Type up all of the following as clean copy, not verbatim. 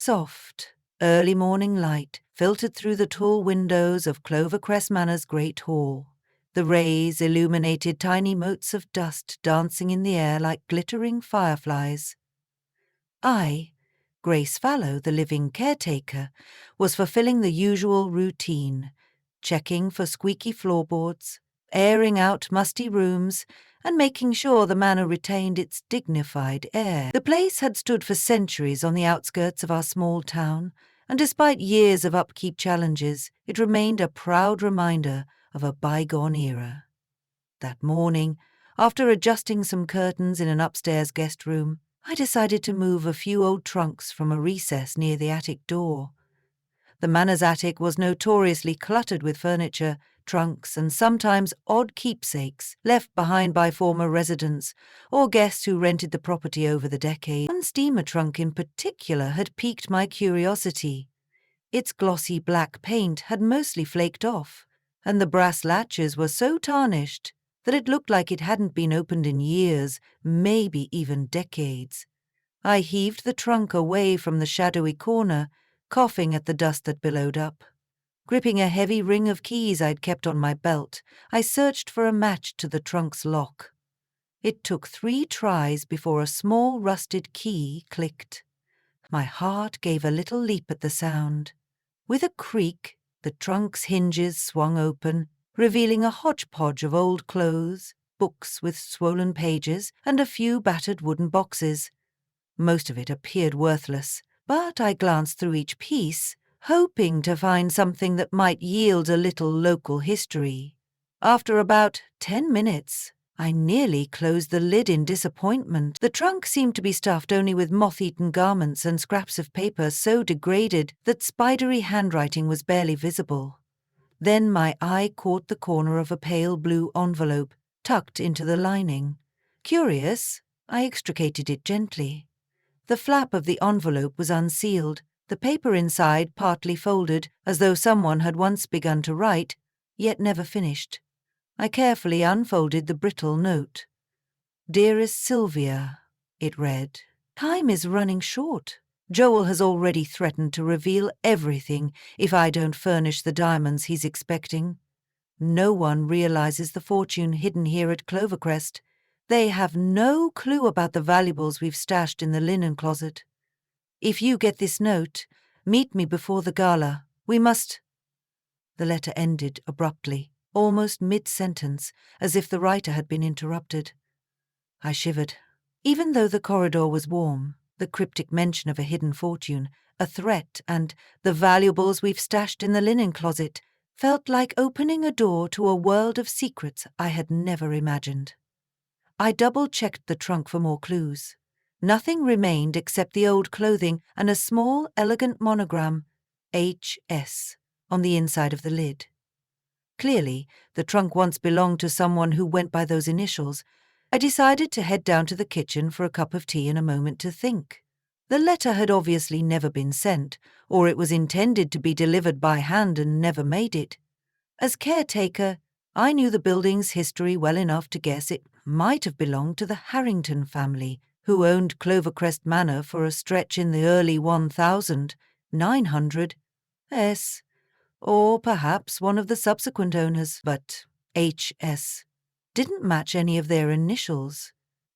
Soft, early morning light filtered through the tall windows of Clovercrest Manor's great hall. The rays illuminated tiny motes of dust dancing in the air like glittering fireflies. I, Grace Fallow, the living caretaker, was fulfilling the usual routine, checking for squeaky floorboards, airing out musty rooms, and making sure the manor retained its dignified air. The place had stood for centuries on the outskirts of our small town, and despite years of upkeep challenges, it remained a proud reminder of a bygone era. That morning, after adjusting some curtains in an upstairs guest room, I decided to move a few old trunks from a recess near the attic door. The manor's attic was notoriously cluttered with furniture, trunks, and sometimes odd keepsakes left behind by former residents or guests who rented the property over the decades. One steamer trunk in particular had piqued my curiosity. Its glossy black paint had mostly flaked off, and the brass latches were so tarnished that it looked like it hadn't been opened in years, maybe even decades. I heaved the trunk away from the shadowy corner, coughing at the dust that billowed up. Gripping a heavy ring of keys I'd kept on my belt, I searched for a match to the trunk's lock. It took 3 tries before a small rusted key clicked. My heart gave a little leap at the sound. With a creak, the trunk's hinges swung open, revealing a hodgepodge of old clothes, books with swollen pages, and a few battered wooden boxes. Most of it appeared worthless, but I glanced through each piece, hoping to find something that might yield a little local history. After about 10 minutes, I nearly closed the lid in disappointment. The trunk seemed to be stuffed only with moth-eaten garments and scraps of paper so degraded that spidery handwriting was barely visible. Then my eye caught the corner of a pale blue envelope tucked into the lining. Curious, I extricated it gently. The flap of the envelope was unsealed, the paper inside partly folded, as though someone had once begun to write, yet never finished. I carefully unfolded the brittle note. "Dearest Sylvia," it read, "time is running short. Joel has already threatened to reveal everything if I don't furnish the diamonds he's expecting. No one realizes the fortune hidden here at Clovercrest. They have no clue about the valuables we've stashed in the linen closet. If you get this note, meet me before the gala. We must—" The letter ended abruptly, almost mid-sentence, as if the writer had been interrupted. I shivered. Even though the corridor was warm, the cryptic mention of a hidden fortune, a threat, and the valuables we've stashed in the linen closet felt like opening a door to a world of secrets I had never imagined. I double-checked the trunk for more clues. Nothing remained except the old clothing and a small, elegant monogram, H.S., on the inside of the lid. Clearly, the trunk once belonged to someone who went by those initials. I decided to head down to the kitchen for a cup of tea and a moment to think. The letter had obviously never been sent, or it was intended to be delivered by hand and never made it. As caretaker, I knew the building's history well enough to guess it might have belonged to the Harrington family, who owned Clovercrest Manor for a stretch in the early 1900s, or perhaps one of the subsequent owners, but H.S. didn't match any of their initials.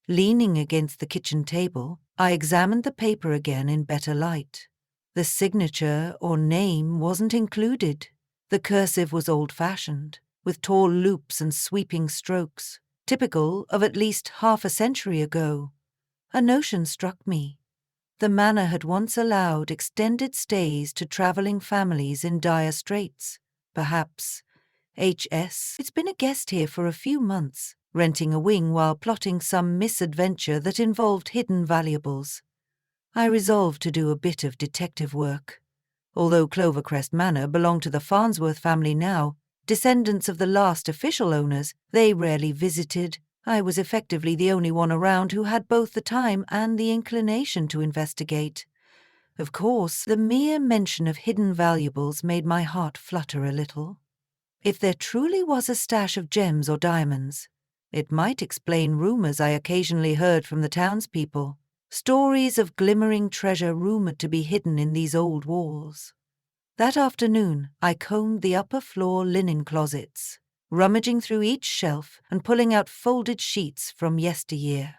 Leaning against the kitchen table, I examined the paper again in better light. The signature or name wasn't included. The cursive was old-fashioned, with tall loops and sweeping strokes, typical of at least half a century ago. A notion struck me. The manor had once allowed extended stays to travelling families in dire straits. Perhaps H.S. It's been a guest here for a few months, renting a wing while plotting some misadventure that involved hidden valuables. I resolved to do a bit of detective work. Although Clovercrest Manor belonged to the Farnsworth family now, descendants of the last official owners, they rarely visited. I was effectively the only one around who had both the time and the inclination to investigate. Of course, the mere mention of hidden valuables made my heart flutter a little. If there truly was a stash of gems or diamonds, it might explain rumors I occasionally heard from the townspeople. stories of glimmering treasure rumored to be hidden in these old walls. That afternoon, I combed the upper floor linen closets, rummaging through each shelf and pulling out folded sheets from yesteryear.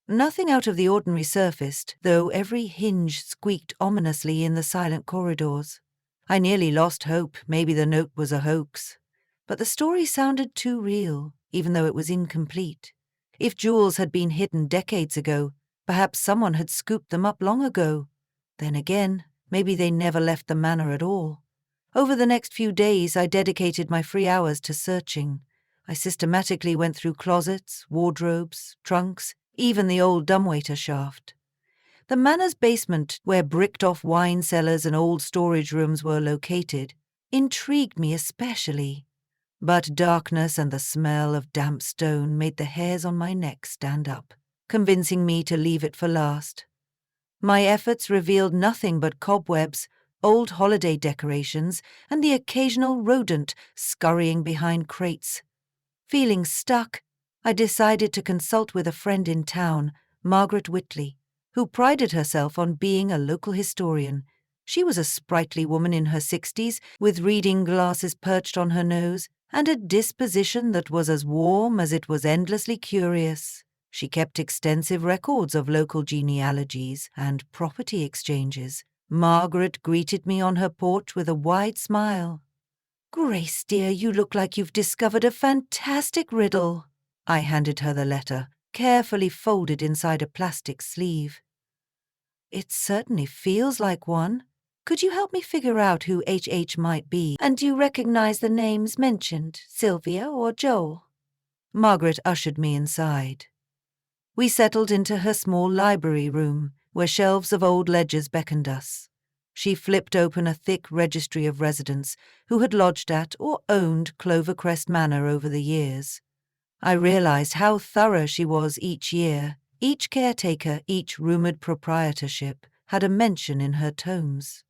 Nothing out of the ordinary surfaced, though every hinge squeaked ominously in the silent corridors. I nearly lost hope maybe the note was a hoax. But the story sounded too real, even though it was incomplete. If jewels had been hidden decades ago, perhaps someone had scooped them up long ago. Then again, maybe they never left the manor at all. Over the next few days, I dedicated my free hours to searching. I systematically went through closets, wardrobes, trunks, even the old dumbwaiter shaft. The manor's basement, where bricked-off wine cellars and old storage rooms were located, intrigued me especially. But darkness and the smell of damp stone made the hairs on my neck stand up, convincing me to leave it for last. My efforts revealed nothing but cobwebs, old holiday decorations, and the occasional rodent scurrying behind crates. Feeling stuck, I decided to consult with a friend in town, Margaret Whitley, who prided herself on being a local historian. She was a sprightly woman in her 60s, with reading glasses perched on her nose, and a disposition that was as warm as it was endlessly curious. She kept extensive records of local genealogies and property exchanges. Margaret greeted me on her porch with a wide smile. "Grace, dear, you look like you've discovered a fantastic riddle." I handed her the letter, carefully folded inside a plastic sleeve. "It certainly feels like one. Could you help me figure out who H.H. might be? And do you recognize the names mentioned, Sylvia or Joel?" Margaret ushered me inside. We settled into her small library room, where shelves of old ledgers beckoned us. She flipped open a thick registry of residents who had lodged at or owned Clovercrest Manor over the years. I realized how thorough she was each year. Each caretaker, each rumoured proprietorship, had a mention in her tomes.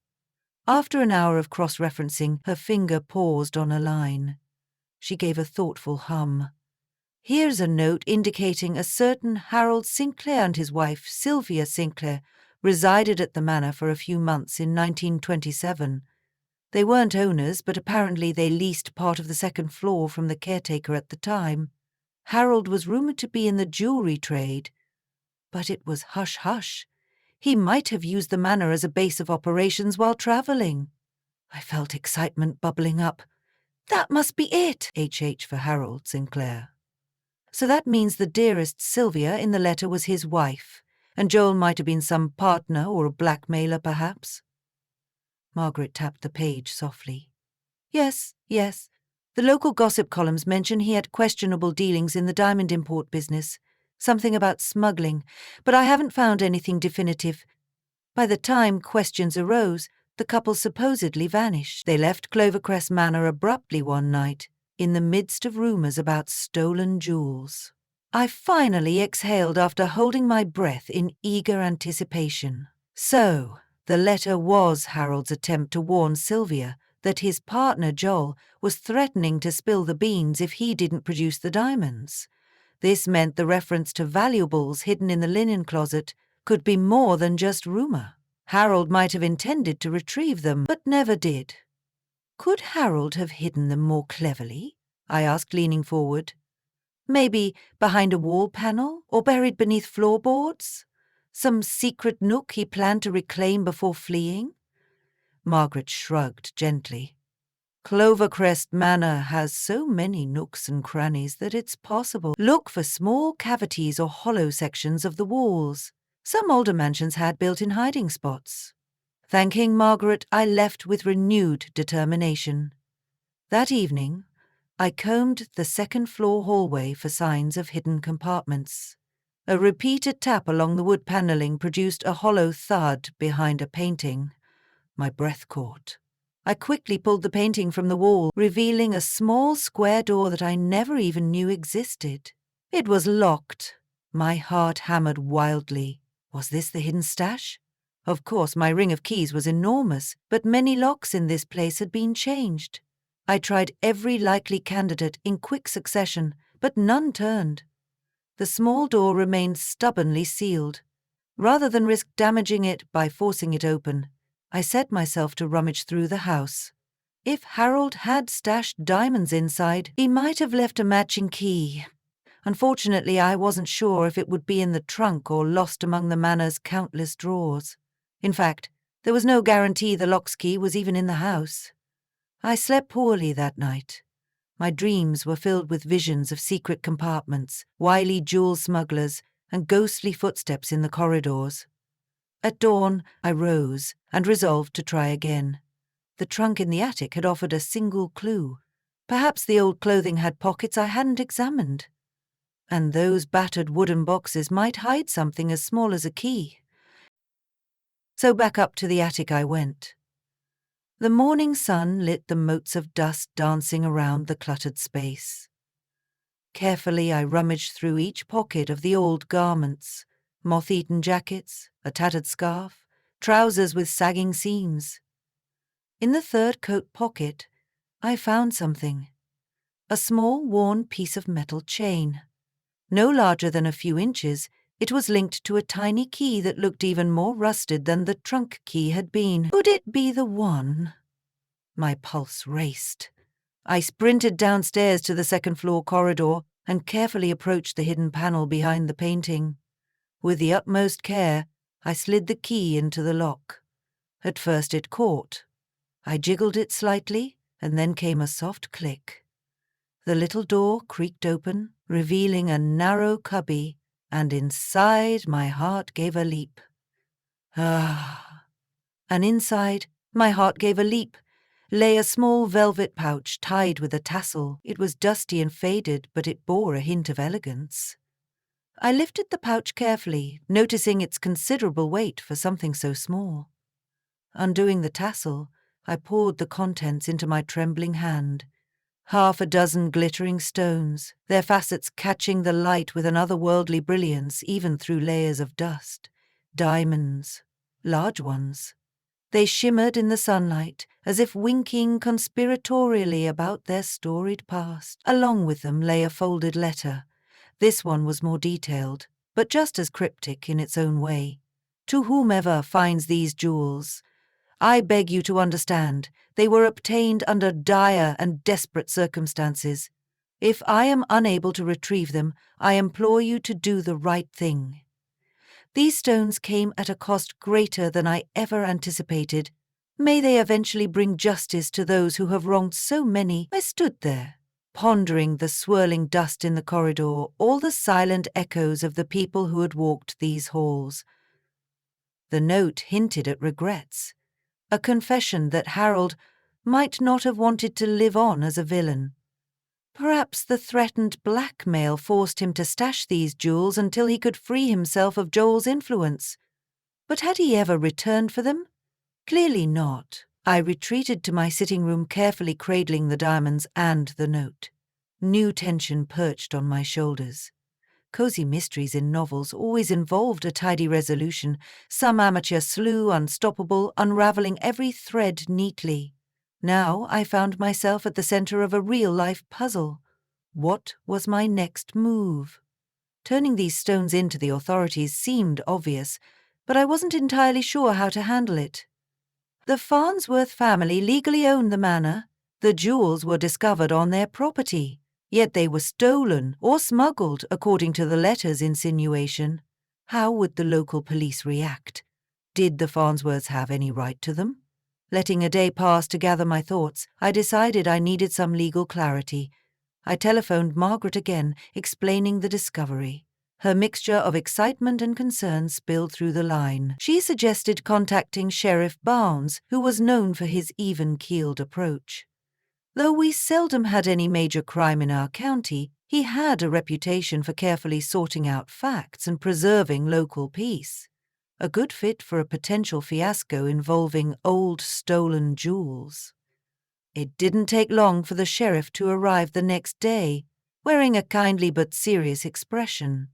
After an hour of cross-referencing, her finger paused on a line. She gave a thoughtful hum. "Here's a note indicating a certain Harold Sinclair and his wife, Sylvia Sinclair, resided at the manor for a few months in 1927. They weren't owners, but apparently they leased part of the second floor from the caretaker at the time. Harold was rumoured to be in the jewellery trade. But it was hush-hush. He might have used the manor as a base of operations while travelling." I felt excitement bubbling up. "That must be it!" HH for Harold Sinclair. "So that means the dearest Sylvia in the letter was his wife, and Joel might have been some partner or a blackmailer, perhaps." Margaret tapped the page softly. Yes. The local gossip columns mention he had questionable dealings in the diamond import business. Something about smuggling, but I haven't found anything definitive. By the time questions arose, the couple supposedly vanished. They left Clovercrest Manor abruptly one night, in the midst of rumours about stolen jewels. I finally exhaled after holding my breath in eager anticipation. So, the letter was Harold's attempt to warn Sylvia that his partner Joel was threatening to spill the beans if he didn't produce the diamonds. This meant the reference to valuables hidden in the linen closet could be more than just rumour. Harold might have intended to retrieve them, but never did. Could Harold have hidden them more cleverly? I asked, leaning forward. Maybe behind a wall panel, or buried beneath floorboards? Some secret nook he planned to reclaim before fleeing? Margaret shrugged gently. Clovercrest Manor has so many nooks and crannies that it's possible. Look for small cavities or hollow sections of the walls. Some older mansions had built-in hiding spots. Thanking Margaret, I left with renewed determination. That evening, I combed the second-floor hallway for signs of hidden compartments. A repeated tap along the wood panelling produced a hollow thud behind a painting. My breath caught. I quickly pulled the painting from the wall, revealing a small square door that I never even knew existed. It was locked. My heart hammered wildly. Was this the hidden stash? Of course, my ring of keys was enormous, but many locks in this place had been changed. I tried every likely candidate in quick succession, but none turned. The small door remained stubbornly sealed. Rather than risk damaging it by forcing it open, I set myself to rummage through the house. If Harold had stashed diamonds inside, he might have left a matching key. Unfortunately, I wasn't sure if it would be in the trunk or lost among the manor's countless drawers. In fact, there was no guarantee the lock's key was even in the house. I slept poorly that night. My dreams were filled with visions of secret compartments, wily jewel smugglers, and ghostly footsteps in the corridors. At dawn, I rose and resolved to try again. The trunk in the attic had offered a single clue. Perhaps the old clothing had pockets I hadn't examined. And those battered wooden boxes might hide something as small as a key. So back up to the attic I went. The morning sun lit the motes of dust dancing around the cluttered space. Carefully I rummaged through each pocket of the old garments, moth-eaten jackets, a tattered scarf, trousers with sagging seams. In the third coat pocket, I found something. A small, worn piece of metal chain. No larger than a few inches, it was linked to a tiny key that looked even more rusted than the trunk key had been. Could it be the one? My pulse raced. I sprinted downstairs to the second-floor corridor and carefully approached the hidden panel behind the painting. With the utmost care, I slid the key into the lock. At first it caught. I jiggled it slightly, and then came a soft click. The little door creaked open, revealing a narrow cubby, and inside my heart gave a leap. Ah! And inside, my heart gave a leap, lay a small velvet pouch tied with a tassel. It was dusty and faded, but it bore a hint of elegance. I lifted the pouch carefully, noticing its considerable weight for something so small. Undoing the tassel, I poured the contents into my trembling hand. Half a dozen glittering stones, their facets catching the light with an otherworldly brilliance even through layers of dust. Diamonds, large ones. They shimmered in the sunlight, as if winking conspiratorially about their storied past. Along with them lay a folded letter. This one was more detailed, but just as cryptic in its own way. To whomever finds these jewels, I beg you to understand, they were obtained under dire and desperate circumstances. If I am unable to retrieve them, I implore you to do the right thing. These stones came at a cost greater than I ever anticipated. May they eventually bring justice to those who have wronged so many. I stood there, pondering the swirling dust in the corridor, all the silent echoes of the people who had walked these halls. The note hinted at regrets. A confession that Harold might not have wanted to live on as a villain. Perhaps the threatened blackmail forced him to stash these jewels until he could free himself of Joel's influence. But had he ever returned for them? Clearly not. I retreated to my sitting room, carefully cradling the diamonds and the note. New tension perched on my shoulders. Cozy mysteries in novels always involved a tidy resolution, some amateur sleuth unstoppable, unraveling every thread neatly. Now I found myself at the center of a real-life puzzle. What was my next move? Turning these stones into the authorities seemed obvious, but I wasn't entirely sure how to handle it. The Farnsworth family legally owned the manor. The jewels were discovered on their property. Yet they were stolen or smuggled, according to the letter's insinuation. How would the local police react? Did the Farnsworths have any right to them? Letting a day pass to gather my thoughts, I decided I needed some legal clarity. I telephoned Margaret again, explaining the discovery. Her mixture of excitement and concern spilled through the line. She suggested contacting Sheriff Barnes, who was known for his even-keeled approach. Though we seldom had any major crime in our county, he had a reputation for carefully sorting out facts and preserving local peace. A good fit for a potential fiasco involving old stolen jewels. It didn't take long for the sheriff to arrive the next day, wearing a kindly but serious expression.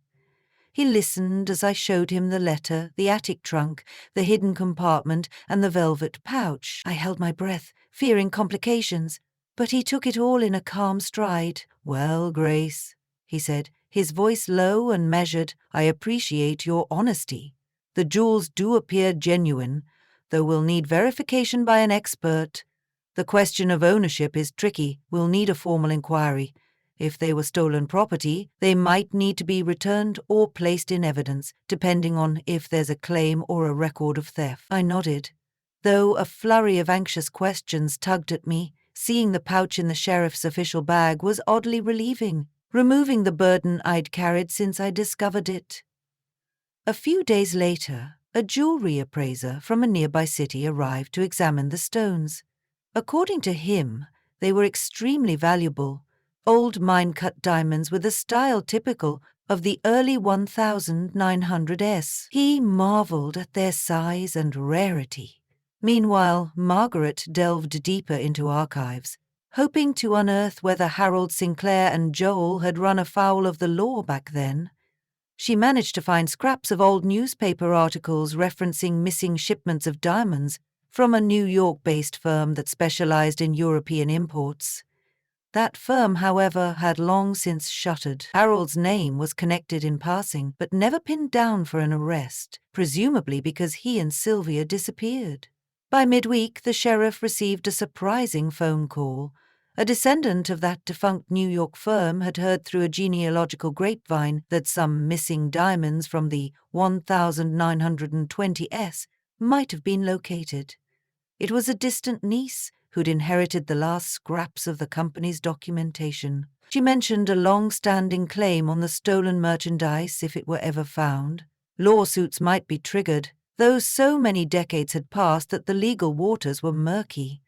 He listened as I showed him the letter, the attic trunk, the hidden compartment, and the velvet pouch. I held my breath, fearing complications. But he took it all in a calm stride. "Well, Grace," he said, his voice low and measured, "I appreciate your honesty. The jewels do appear genuine, though we'll need verification by an expert. The question of ownership is tricky. We'll need a formal inquiry. If they were stolen property, they might need to be returned or placed in evidence, depending on if there's a claim or a record of theft. I nodded, though a flurry of anxious questions tugged at me. Seeing the pouch in the sheriff's official bag was oddly relieving, removing the burden I'd carried since I discovered it. A few days later, a jewelry appraiser from a nearby city arrived to examine the stones. According to him, they were extremely valuable, old mine-cut diamonds with a style typical of the early 1900s. He marveled at their size and rarity. Meanwhile, Margaret delved deeper into archives, hoping to unearth whether Harold Sinclair and Joel had run afoul of the law back then. She managed to find scraps of old newspaper articles referencing missing shipments of diamonds from a New York-based firm that specialized in European imports. That firm, however, had long since shuttered. Harold's name was connected in passing, but never pinned down for an arrest, presumably because he and Sylvia disappeared. By midweek, the sheriff received a surprising phone call. A descendant of that defunct New York firm had heard through a genealogical grapevine that some missing diamonds from the 1920s might have been located. It was a distant niece who'd inherited the last scraps of the company's documentation. She mentioned a long-standing claim on the stolen merchandise if it were ever found. Lawsuits might be triggered, though so many decades had passed that the legal waters were murky.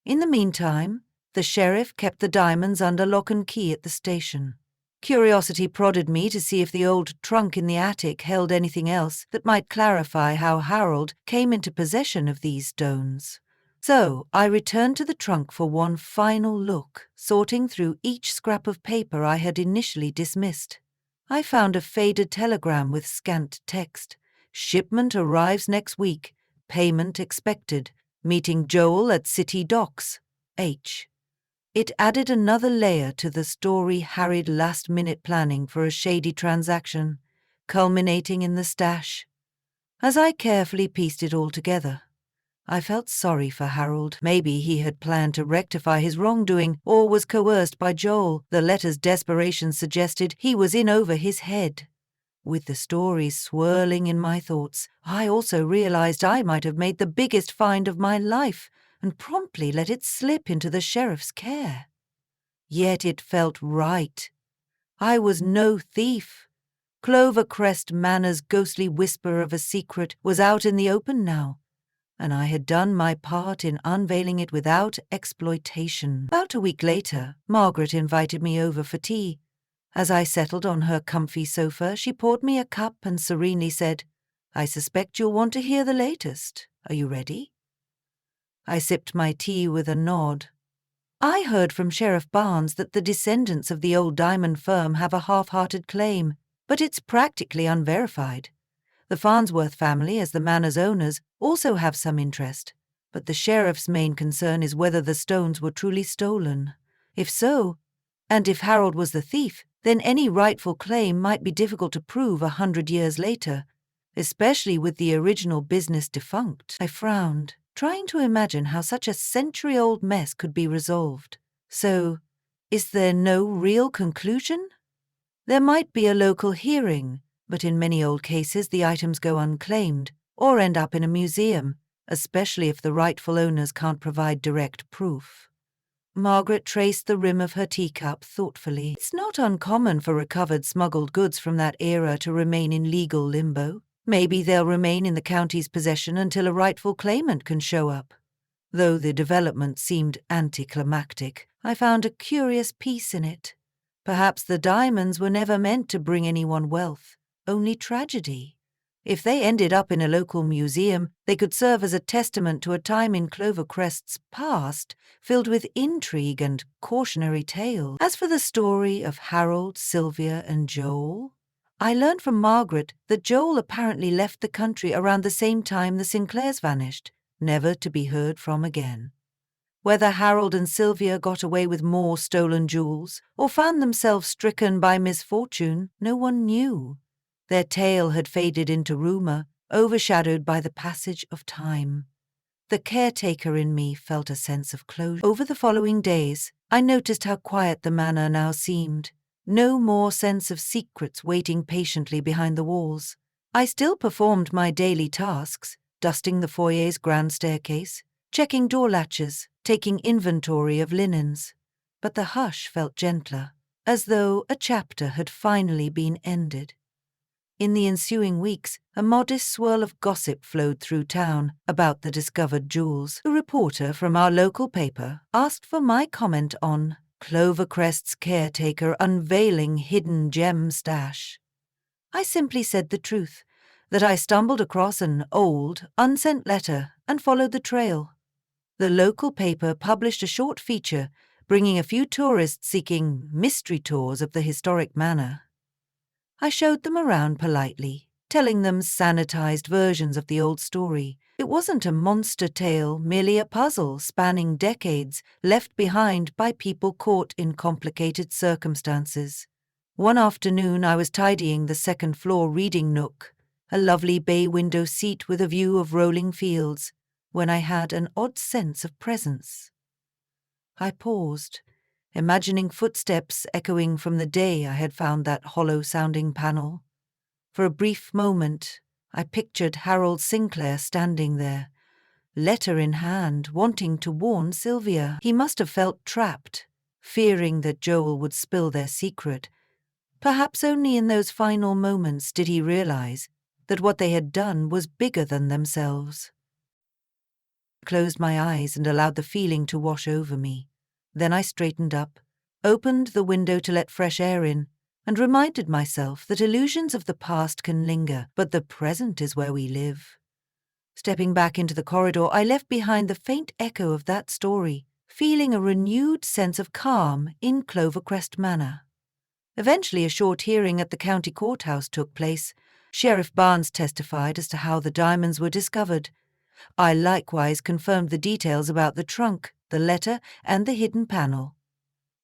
In the meantime, the sheriff kept the diamonds under lock and key at the station. Curiosity prodded me to see if the old trunk in the attic held anything else that might clarify how Harold came into possession of these stones. So I returned to the trunk for one final look, sorting through each scrap of paper I had initially dismissed. I found a faded telegram with scant text. Shipment arrives next week. Payment expected. Meeting Joel at City Docks. H. It added another layer to the story harried last-minute planning for a shady transaction, culminating in the stash. As I carefully pieced it all together, I felt sorry for Harold. Maybe he had planned to rectify his wrongdoing or was coerced by Joel. The letter's desperation suggested he was in over his head. With the story swirling in my thoughts, I also realized I might have made the biggest find of my life and promptly let it slip into the sheriff's care. Yet it felt right. I was no thief. Clovercrest Manor's ghostly whisper of a secret was out in the open now, and I had done my part in unveiling it without exploitation. About a week later, Margaret invited me over for tea. As I settled on her comfy sofa, she poured me a cup and serenely said, "I suspect you'll want to hear the latest. Are you ready?" I sipped my tea with a nod. I heard from Sheriff Barnes that the descendants of the old diamond firm have a half-hearted claim, but it's practically unverified. The Farnsworth family, as the manor's owners, also have some interest, but the sheriff's main concern is whether the stones were truly stolen. If so, and if Harold was the thief, then any rightful claim might be difficult to prove 100 years later, especially with the original business defunct. I frowned, trying to imagine how such a century-old mess could be resolved. So, is there no real conclusion? There might be a local hearing, but in many old cases the items go unclaimed or end up in a museum, especially if the rightful owners can't provide direct proof. Margaret traced the rim of her teacup thoughtfully. It's not uncommon for recovered smuggled goods from that era to remain in legal limbo. Maybe they'll remain in the county's possession until a rightful claimant can show up. Though the development seemed anticlimactic, I found a curious peace in it. Perhaps the diamonds were never meant to bring anyone wealth, only tragedy. If they ended up in a local museum, they could serve as a testament to a time in Clovercrest's past filled with intrigue and cautionary tales. As for the story of Harold, Sylvia, and Joel, I learned from Margaret that Joel apparently left the country around the same time the Sinclairs vanished, never to be heard from again. Whether Harold and Sylvia got away with more stolen jewels or found themselves stricken by misfortune, no one knew. Their tale had faded into rumor, overshadowed by the passage of time. The caretaker in me felt a sense of closure. Over the following days, I noticed how quiet the manor now seemed. No more sense of secrets waiting patiently behind the walls. I still performed my daily tasks, dusting the foyer's grand staircase, checking door latches, taking inventory of linens. But the hush felt gentler, as though a chapter had finally been ended. In the ensuing weeks, a modest swirl of gossip flowed through town about the discovered jewels. A reporter from our local paper asked for my comment on Clovercrest's caretaker unveiling hidden gem stash. I simply said the truth, that I stumbled across an old, unsent letter and followed the trail. The local paper published a short feature, bringing a few tourists seeking mystery tours of the historic manor. I showed them around politely, telling them sanitized versions of the old story. It wasn't a monster tale, merely a puzzle spanning decades left behind by people caught in complicated circumstances. One afternoon I was tidying the second-floor reading nook, a lovely bay window seat with a view of rolling fields, when I had an odd sense of presence. I paused, imagining footsteps echoing from the day I had found that hollow-sounding panel. For a brief moment, I pictured Harold Sinclair standing there, letter in hand, wanting to warn Sylvia. He must have felt trapped, fearing that Joel would spill their secret. Perhaps only in those final moments did he realize that what they had done was bigger than themselves. I closed my eyes and allowed the feeling to wash over me. Then I straightened up, opened the window to let fresh air in, and reminded myself that illusions of the past can linger, but the present is where we live. Stepping back into the corridor, I left behind the faint echo of that story, feeling a renewed sense of calm in Clovercrest Manor. Eventually, a short hearing at the county courthouse took place. Sheriff Barnes testified as to how the diamonds were discovered. I likewise confirmed the details about the trunk, the letter, and the hidden panel.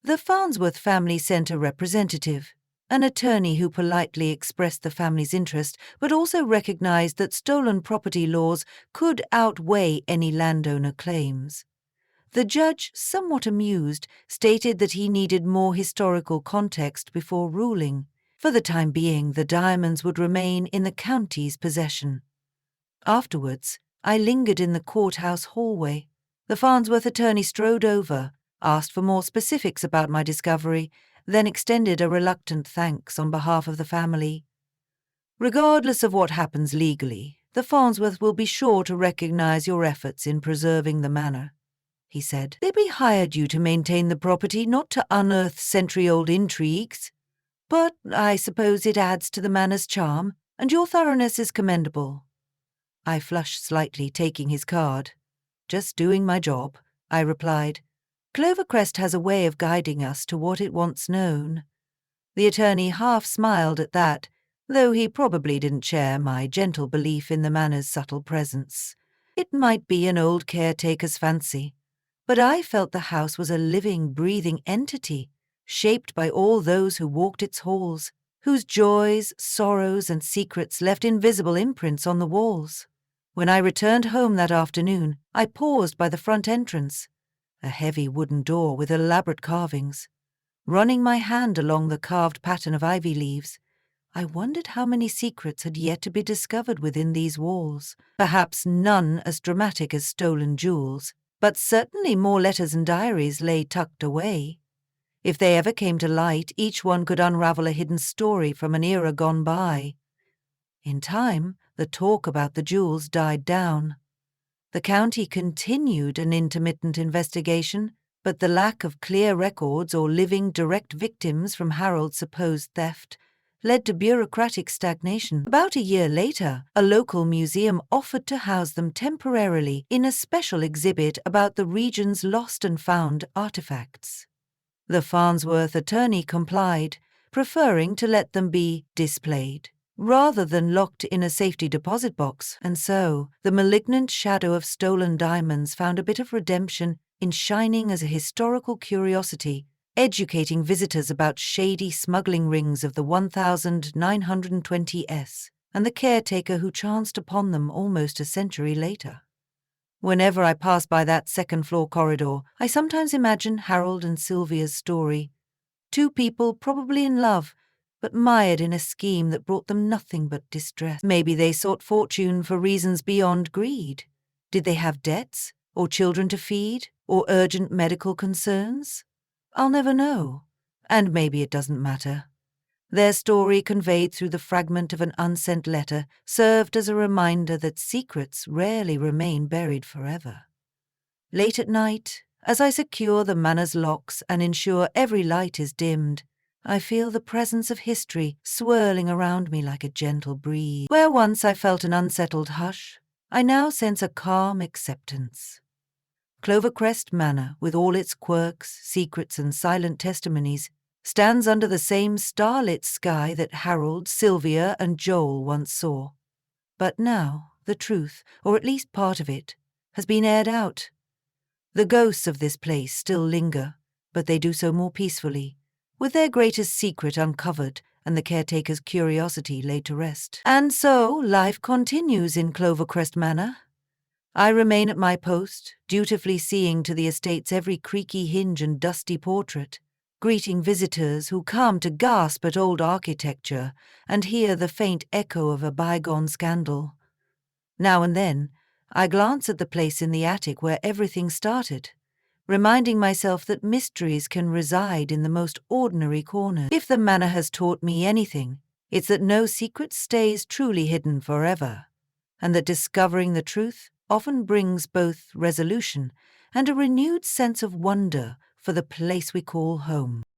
The Farnsworth family sent a representative, an attorney who politely expressed the family's interest, but also recognized that stolen property laws could outweigh any landowner claims. The judge, somewhat amused, stated that he needed more historical context before ruling. For the time being, the diamonds would remain in the county's possession. Afterwards, I lingered in the courthouse hallway. The Farnsworth attorney strode over, asked for more specifics about my discovery, then extended a reluctant thanks on behalf of the family. Regardless of what happens legally, the Farnsworth will be sure to recognize your efforts in preserving the manor, he said. They hired you to maintain the property, not to unearth century-old intrigues. But I suppose it adds to the manor's charm, and your thoroughness is commendable. I flushed slightly, taking his card. Just doing my job, I replied. Clovercrest has a way of guiding us to what it wants known. The attorney half smiled at that, though he probably didn't share my gentle belief in the manor's subtle presence. It might be an old caretaker's fancy, but I felt the house was a living, breathing entity, shaped by all those who walked its halls, whose joys, sorrows, and secrets left invisible imprints on the walls. When I returned home that afternoon, I paused by the front entrance, a heavy wooden door with elaborate carvings. Running my hand along the carved pattern of ivy leaves, I wondered how many secrets had yet to be discovered within these walls. Perhaps none as dramatic as stolen jewels, but certainly more letters and diaries lay tucked away. If they ever came to light, each one could unravel a hidden story from an era gone by. In time, the talk about the jewels died down. The county continued an intermittent investigation, but the lack of clear records or living direct victims from Harold's supposed theft led to bureaucratic stagnation. About a year later, a local museum offered to house them temporarily in a special exhibit about the region's lost and found artifacts. The Farnsworth attorney complied, preferring to let them be displayed, rather than locked in a safety deposit box, and so the malignant shadow of stolen diamonds found a bit of redemption in shining as a historical curiosity, educating visitors about shady smuggling rings of the 1920s and the caretaker who chanced upon them almost a century later. Whenever I pass by that second-floor corridor, I sometimes imagine Harold and Sylvia's story. Two people probably in love, but mired in a scheme that brought them nothing but distress. Maybe they sought fortune for reasons beyond greed. Did they have debts, or children to feed, or urgent medical concerns? I'll never know, and maybe it doesn't matter. Their story, conveyed through the fragment of an unsent letter, served as a reminder that secrets rarely remain buried forever. Late at night, as I secure the manor's locks and ensure every light is dimmed, I feel the presence of history swirling around me like a gentle breeze. Where once I felt an unsettled hush, I now sense a calm acceptance. Clovercrest Manor, with all its quirks, secrets, and silent testimonies, stands under the same starlit sky that Harold, Sylvia, and Joel once saw. But now, the truth, or at least part of it, has been aired out. The ghosts of this place still linger, but they do so more peacefully, with their greatest secret uncovered and the caretaker's curiosity laid to rest. And so life continues in Clovercrest Manor. I remain at my post, dutifully seeing to the estate's every creaky hinge and dusty portrait, greeting visitors who come to gasp at old architecture and hear the faint echo of a bygone scandal. Now and then, I glance at the place in the attic where everything started, reminding myself that mysteries can reside in the most ordinary corners. If the manor has taught me anything, it's that no secret stays truly hidden forever, and that discovering the truth often brings both resolution and a renewed sense of wonder for the place we call home.